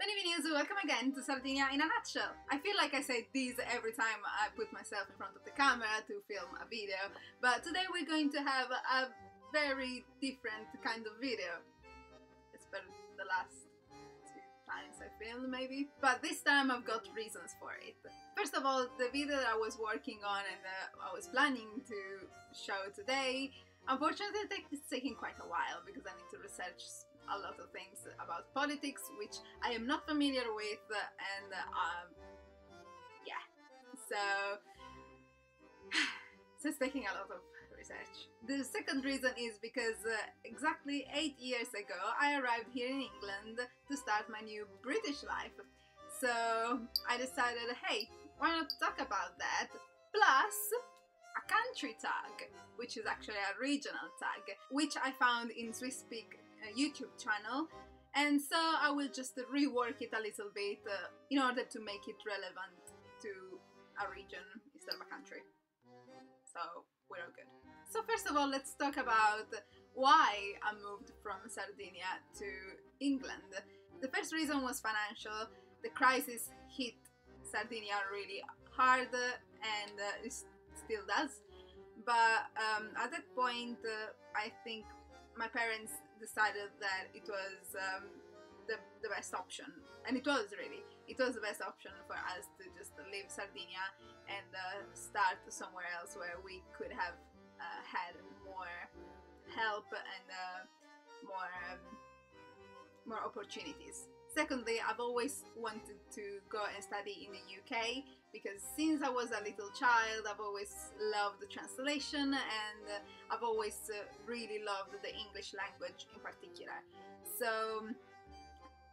Benvenuti, welcome again to Sardinia in a nutshell. I feel like I say this every time I put myself in front of the camera to film a video, but today we're going to have a very different kind of video. It's been the last two times I filmed maybe, but this time I've got reasons for it. First of all, the video that I was working on and I was planning to show today, unfortunately it's taking quite a while because I need to research a lot of things about politics, which I am not familiar with, and yeah, so it's taking a lot of research. The second reason is because exactly 8 years ago I arrived here in England to start my new British life. So I decided, hey, why not talk about that? Plus a country tag, which is actually a regional tag, which I found in SwissSpeak YouTube channel, and so I will just rework it a little bit in order to make it relevant to a region instead of a country. So we're all good. So first of all, let's talk about why I moved from Sardinia to England. The first reason was financial. The crisis hit Sardinia really hard, and it still does. But at that point, I think my parents decided that it was the best option, and it was the best option for us to just leave Sardinia and start somewhere else where we could have had more help and more opportunities. Secondly, I've always wanted to go and study in the UK because since I was a little child, I've always loved the translation, and I've always really loved the English language in particular. So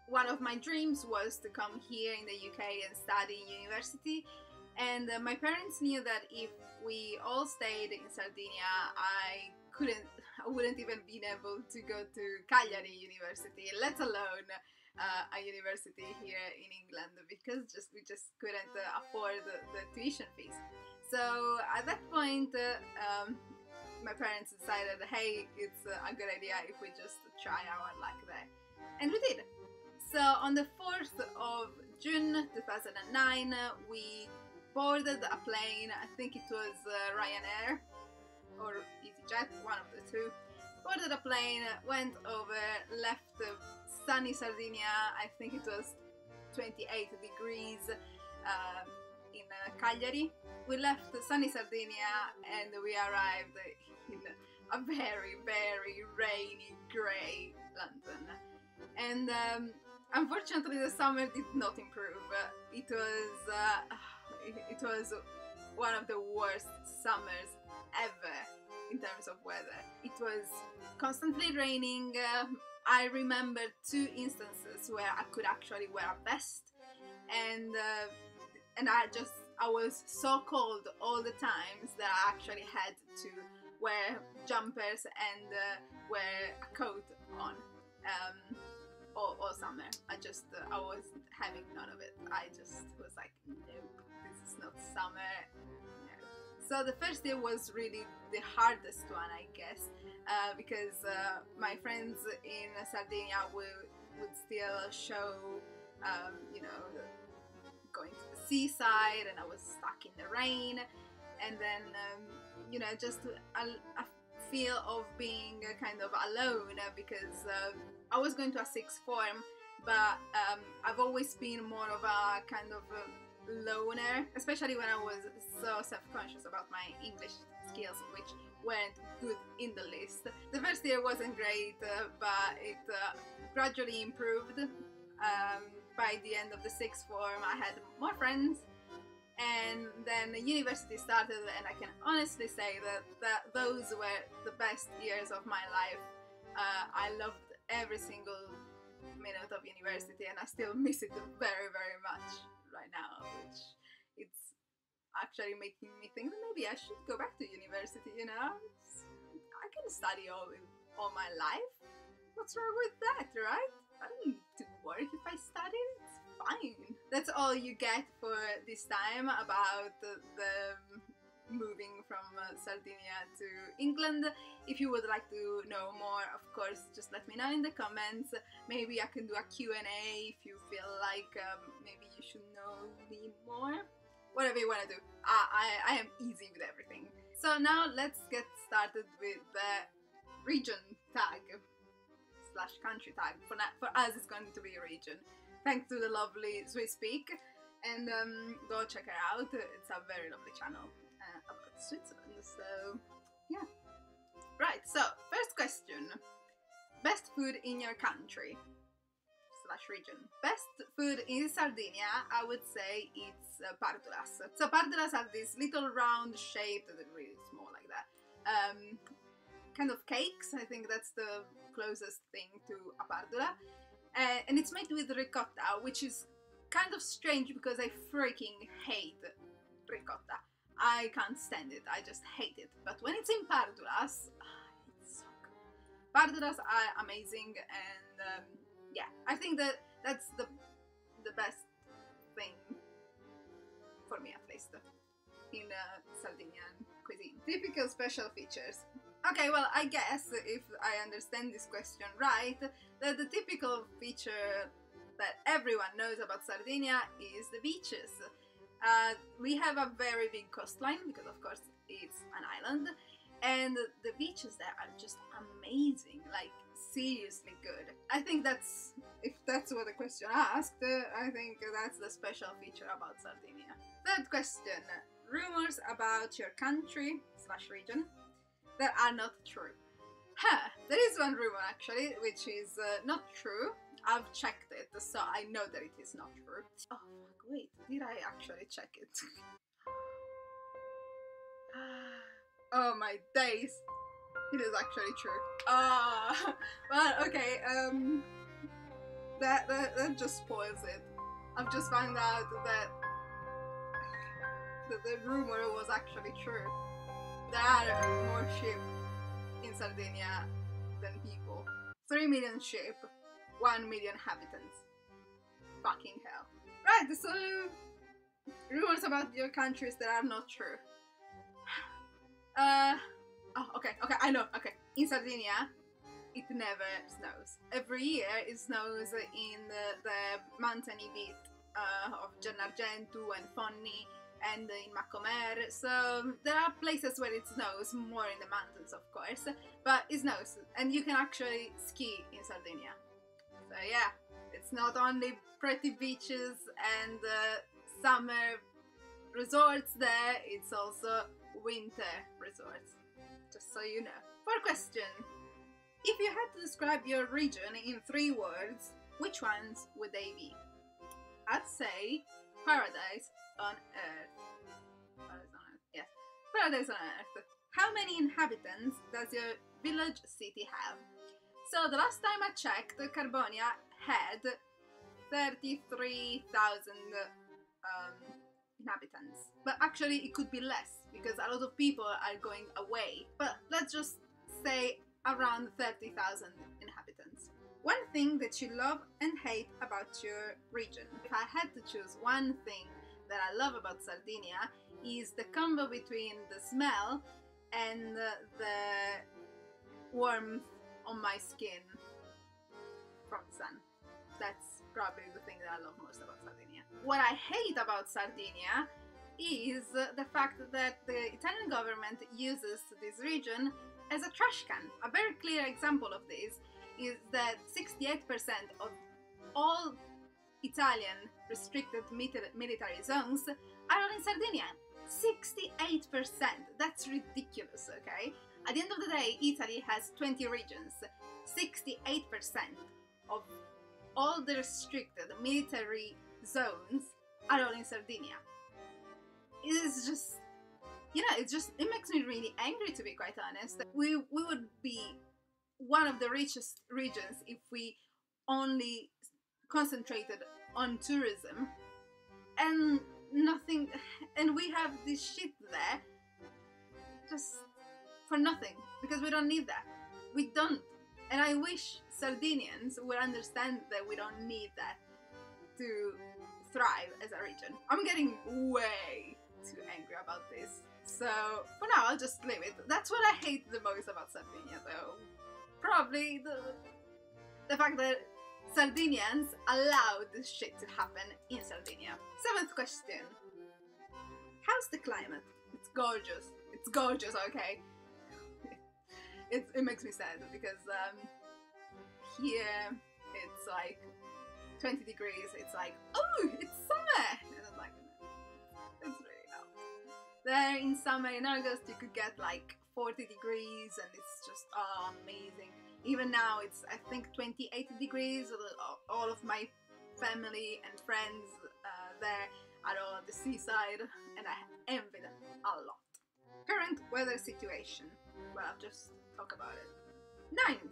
one of my dreams was to come here in the UK and study in university, and my parents knew that if we all stayed in Sardinia, I wouldn't even be able to go to Cagliari University, let alone a university here in England, because we just couldn't afford the tuition fees. So at that point, my parents decided, hey, it's a good idea if we just try our luck there. And we did. So on the 4th of June 2009, we boarded a plane. I think it was Ryanair or EasyJet, one of the two. Boarded a plane, went over, left sunny Sardinia. I think it was 28 degrees in Cagliari. We left sunny Sardinia and we arrived in a very, very rainy, grey London. And unfortunately the summer did not improve. It was one of the worst summers ever in terms of weather. It was constantly raining. I remember 2 instances where I could actually wear a vest, and I was so cold all the times that I actually had to wear jumpers and wear a coat on all summer. I was having none of it. I just was like, nope, this is not summer. So the first day was really the hardest one, I guess, because my friends in Sardinia would still show, going to the seaside, and I was stuck in the rain, and then, just a feel of being kind of alone, because I was going to a sixth form, but I've always been more of a kind of loner, especially when I was so self-conscious about my English skills, which weren't good in the least. The first year wasn't great, but it gradually improved. By the end of the sixth form I had more friends, and then university started, and I can honestly say that those were the best years of my life. I loved every single minute of university, and I still miss it very, very much right now, which it's actually making me think that maybe I should go back to university, I can study all my life. What's wrong with that, right? I don't need to work if I study, it's fine. That's all you get for this time about the moving from Sardinia to England. If you would like to know more, of course, just let me know in the comments. Maybe I can do a Q&A if you feel like like maybe you should know me more. Whatever you want to do. I am easy with everything. So now let's get started with the region tag / country tag. For us it's going to be a region. Thanks to the lovely Swisspeak, and go check her out. It's a very lovely channel about Switzerland. So yeah. Right, so first question. Best food in your country / region. Best food in Sardinia, I would say it's pardulas. So pardulas are these little round shape, they're really small like that. Kind of cakes, I think that's the closest thing to a pardula. And it's made with ricotta, which is kind of strange because I freaking hate ricotta. I can't stand it, I just hate it. But when it's in pardulas, it's so good. Pardulas are amazing, and yeah, I think that's the best thing, for me at least, in Sardinian cuisine. Typical special features. Okay, well, I guess if I understand this question right, that the typical feature that everyone knows about Sardinia is the beaches. We have a very big coastline because of course it's an island, and the beaches there are just amazing, like seriously good. I think if that's what the question asked, I think that's the special feature about Sardinia. Third question. Rumors about your country / region that are not true. There is one rumor actually, which is not true. I've checked it, so I know that it is not true. Oh fuck, wait, did I actually check it? Oh my days, it is actually true. Well, okay, that just spoils it. I've just found out that the rumor was actually true. There are more sheep in Sardinia than people. 3 million sheep, 1 million inhabitants. Fucking hell. Right, so rumors about your countries that are not true. Oh, okay, I know, okay. In Sardinia, it never snows. Every year it snows in the mountainy bit of Gennargentu and Fonni, and in Macomer, so there are places where it snows, more in the mountains of course, but it snows, and you can actually ski in Sardinia. So yeah, it's not only pretty beaches and summer resorts there, it's also winter resorts, just so you know. Fourth question. If you had to describe your region in 3 words, which ones would they be? I'd say paradise on earth. Paradise on earth, yes. Paradise on earth. How many inhabitants does your village city have? So the last time I checked, Carbonia had 33,000 inhabitants. But actually it could be less, because a lot of people are going away. But let's just say around 30,000 inhabitants. One thing that you love and hate about your region. If I had to choose one thing that I love about Sardinia, is the combo between the smell and the warmth on my skin from the sun. That's probably the thing that I love most about Sardinia. What I hate about Sardinia is the fact that the Italian government uses this region as a trash can. A very clear example of this is that 68% of all Italian restricted military zones are in Sardinia. 68%! That's ridiculous, okay? At the end of the day, Italy has 20 regions. 68% of all the restricted military zones are all in Sardinia. It is just, you know, it makes me really angry, to be quite honest. We would be one of the richest regions if we only concentrated on tourism and nothing, and we have this shit there just for nothing, because we don't need that. We don't. And I wish Sardinians would understand that we don't need that to thrive as a region. I'm getting way too angry about this. So for now, I'll just leave it. That's what I hate the most about Sardinia, though. Probably the fact that Sardinians allowed this shit to happen in Sardinia. 7th question. How's the climate? It's gorgeous. It's gorgeous, okay? It makes me sad because here it's like 20 degrees. It's like, oh, it's summer! And I'm like, it's really hot. There in summer, in August, you could get like 40 degrees and it's just amazing. Even now it's, I think, 28 degrees. All of my family and friends there are all at the seaside and I envy them a lot. Current weather situation. Well, I'll just talk about it. 9th.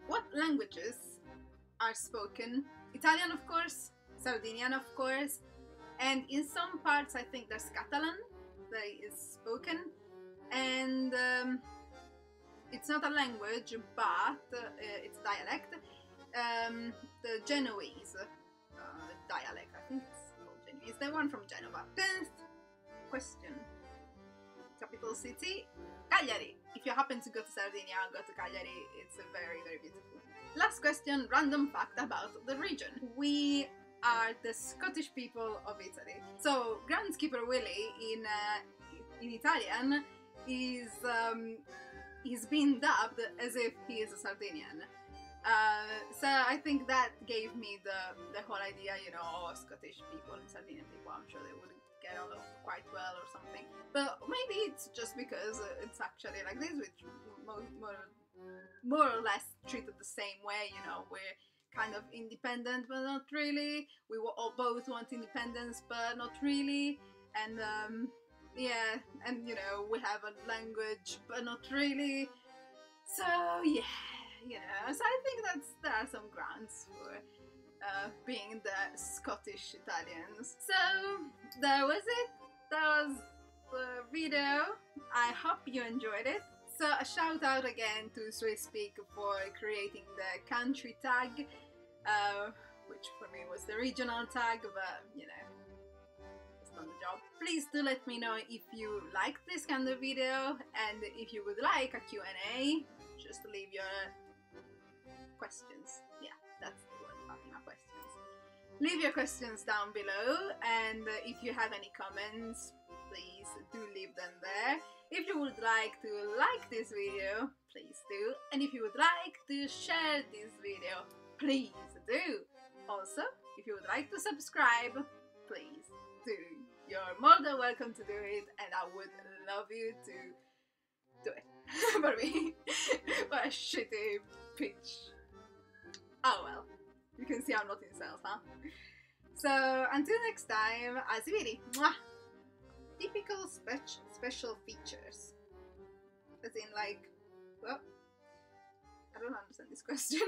What languages are spoken? Italian, of course, Sardinian, of course, and in some parts I think there's Catalan that is spoken, and it's not a language, but it's a dialect. The Genoese dialect, I think it's called Genoese, the one from Genova. 10th question. Capital city, Cagliari. If you happen to go to Sardinia, go to Cagliari. It's very, very beautiful. Last question, random fact about the region. We are the Scottish people of Italy. So groundskeeper Willie in Italian is he's been dubbed as if he is a Sardinian. So I think that gave me the whole idea, you know, Scottish people and Sardinian people. I'm sure they would get along quite well or something. But maybe it's just because it's actually like this, which more or less treated the same way, you know, we're kind of independent but not really, we all both want independence but not really, and yeah, and you know, we have a language but not really, so yeah, you know, so I think there are some grounds for being the Scottish Italians. So that was it, that was the video. I hope you enjoyed it. So a shout out again to SwaySpeak for creating the country tag, which for me was the regional tag, but you know, it's done the job. Please do let me know if you liked this kind of video, and if you would like a Q&A, just leave your questions. Yeah, that's the word, Fatima, questions. Leave your questions down below, and if you have any comments, please do leave them there. If you would like to like this video, please do. And if you would like to share this video, please do. Also, if you would like to subscribe, please do. You're more than welcome to do it, and I would love you to do it. For me. What a shitty pitch. Oh well. You can see I'm not in sales, huh? So, until next time, a si vedi. Mwah! Typical special features. As in, like, well, I don't understand this question.